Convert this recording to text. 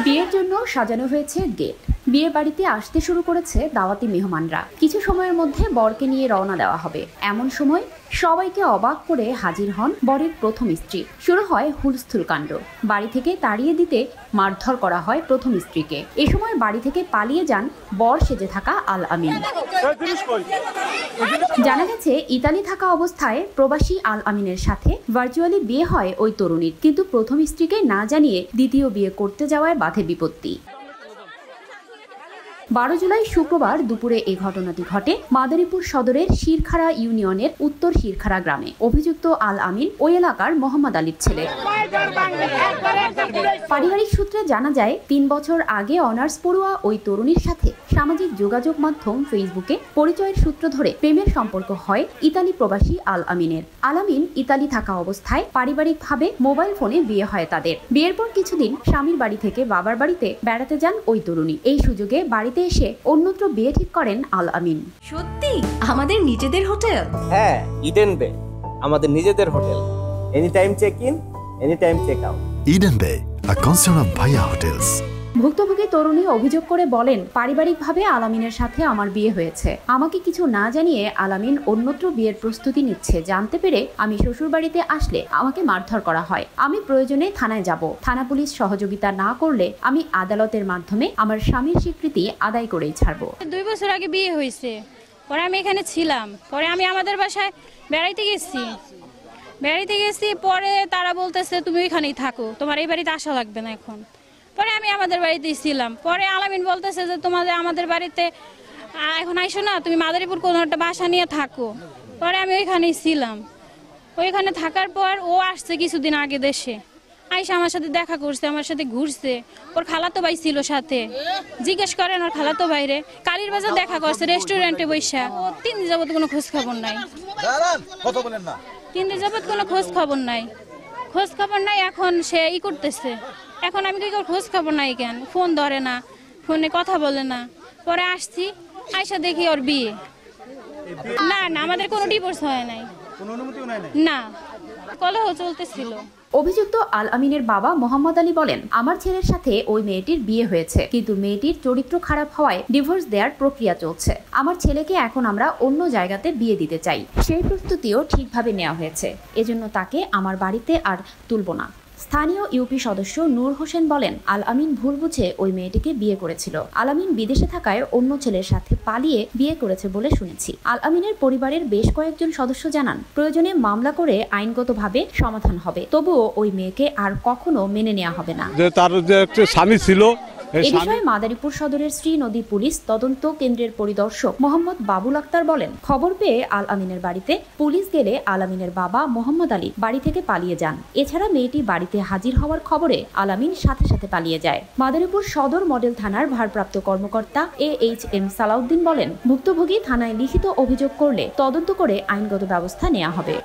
বিয়ের জন্য সাজানো হয়েছে গেট। বিয়ে বাড়িতে আসতে শুরু করেছে দাওয়াতি মেহমানরা। কিছু সময়ের মধ্যে বরকে নিয়ে রওনা দেওয়া হবে। এমন সময় সবাইকে অবাক করে হাজির হন বরের প্রথম স্ত্রী। শুরু হয় হুলস্থুল কাণ্ড। বাড়ি থেকে তাড়িয়ে দিতে মারধর করা হয় প্রথম স্ত্রীকে। এ সময় বাড়ি থেকে পালিয়ে যান বর সেজে থাকা আল আমিন। জানা গেছে ইতালি থাকা অবস্থায় প্রবাসী আল আমিনের সাথে ভার্চুয়ালি বিয়ে হয় ওই তরুণীর, কিন্তু প্রথম স্ত্রীকে না জানিয়ে দ্বিতীয় বিয়ে করতে যাওয়ায় বাধে বিপত্তি। 12 জুলাই শুক্রবার দুপুরে এই ঘটনাটি ঘটে মাদারীপুর সদরের শিরখাড়া ইউনিয়নের উত্তর শিরখাড়া গ্রামে। অভিযুক্ত আল আমিন ওই এলাকার মোহাম্মদ আলীর ছেলে। পারিবারিক সূত্রে জানা যায় 3 বছর আগে অনার্স পড়ুয়া ওই তরুণীর সাথে সামাজিক যোগাযোগ মাধ্যম ফেসবুকে পরিচয়ের সূত্র ধরে প্রেমের সম্পর্ক হয় ইতালি প্রবাসী আল আমিনের। আল আমিন ইতালি থাকা অবস্থায় পারিবারিকভাবে মোবাইল ফোনে বিয়ে হয় তাদের। বিয়ের পর কিছুদিন স্বামীর বাড়ি থেকে বাবার বাড়িতে বেড়াতে যান ওই তরুণী। এই সুযোগে বাড়িতে এসে অন্যত্র বিয়ে ঠিক করেন আল আমিন। সত্যি আমাদের নিজেদের হোটেল? হ্যাঁ, ইডেন বে আমাদের নিজেদের হোটেল। Any time check in, any time check out. Eden Bay, a concern of Bhaiya Hotels. ভুক্তভোগী তরুণী অভিযোগ করে বলেন, পারিবারিকভাবে আল আমিনের সাথে আমার বিয়ে হয়েছে। আমাকে কিছু না জানিয়ে আল আমিন অন্যত্র বিয়ের প্রস্তুতি নিচ্ছে জানতে পেরে আমি শ্বশুর বাড়িতে আসলে আমাকে মারধর করা হয়। আমি প্রয়োজনে থানায় যাব। থানা পুলিশ সহযোগিতা না করলে আমি আদালতের মাধ্যমে আমার স্বামীর স্বীকৃতি আদায় করেই ছাড়বো। 2 বছর আগে বিয়ে হয়েছে, পরে আমি এখানে ছিলাম, পরে আমি আমাদের বাসায় বেড়াইতে গেছি। পরে তারা বলতেছে তুমি ওইখানেই থাকো, তোমার এই বাড়িতে আসা লাগবে না এখন। পরে আমি আমাদের বাড়িতেই ছিলাম। পরে আলামিন বলতেছে যে আমাদের বাড়িতে এখন আইসো না, তুমি মাদারীপুর কোনো একটা বাসা নিয়ে থাকো। পরে আমি ওইখানেই ছিলাম। ওইখানে থাকার পর ও আসছে কিছুদিন আগে দেশে, আইসা আমার সাথে দেখা করছে, আমার সাথে ঘুরছে। ওর খালাতো ভাই ছিল সাথে, জিজ্ঞেস করেন ওর খালাতো ভাইরে। কালীর বাজার দেখা করছে রেস্টুরেন্টে বৈশা। ও 3 দিন যাবত কোনো খোঁজ খবর নাই। 3 দিন যাবত কোনো খোঁজ খবর নাই। এখন সে করতেছে। এখন আমি কি খোঁজ খবর নাই কেন, ফোন ধরে না, ফোনে কথা বলে না। পরে আসছি, আইসা দেখি ওর বিয়ে। না আমাদের কোনো ডিভোর্স হয় নাই, না, কলহ চলতেছিল। অভিযুক্ত আল আমিনের বাবা মোহাম্মদ আলী বলেন, আমার ছেলের সাথে ওই মেয়েটির বিয়ে হয়েছে, কিন্তু মেয়েটির চরিত্র খারাপ হওয়ায় ডিভোর্স দেওয়ার প্রক্রিয়া চলছে। আমার ছেলেকে এখন আমরা অন্য জায়গাতে বিয়ে দিতে চাই। সেই প্রস্তুতিও ঠিকভাবে নেওয়া হয়েছে, এজন্য তাকে আমার বাড়িতে আর তুলব না। স্থানীয় ইউপি সদস্য নূর হোসেন বলেন, আল আমিন ভুল বুঝে ওই মেয়েটিকে বিয়ে করেছিল। আল আমিন বিদেশে থাকায় অন্য ছেলের সাথে পালিয়ে বিয়ে করেছে বলে শুনেছি। আল আমিনের পরিবারের বেশ কয়েকজন সদস্য জানান, প্রয়োজনে মামলা করে আইনগতভাবে সমাধান হবে, তবুও ওই মেয়েকে আর কখনো মেনে নেওয়া হবে না। তার যে একটা স্বামী ছিল, এ বিষয়ে মাদারীপুর সদরের শ্রীনদী পুলিশ তদন্ত কেন্দ্রের পরিদর্শক মোহাম্মদ বাবুল আক্তার বলেন, খবর পেয়ে আল আমিনের বাড়িতে পুলিশ গেলে আল আমিনের বাবা মোহাম্মদ আলী বাড়ি থেকে পালিয়ে যান। এছাড়া মেয়েটি বাড়িতে হাজির হওয়ার খবরে আল আমিন সাথে সাথে পালিয়ে যায়। মাদারীপুর সদর মডেল থানার ভারপ্রাপ্ত কর্মকর্তা AHM সালাউদ্দিন বলেন, ভুক্তভোগী থানায় লিখিত অভিযোগ করলে তদন্ত করে আইনগত ব্যবস্থা নেওয়া হবে।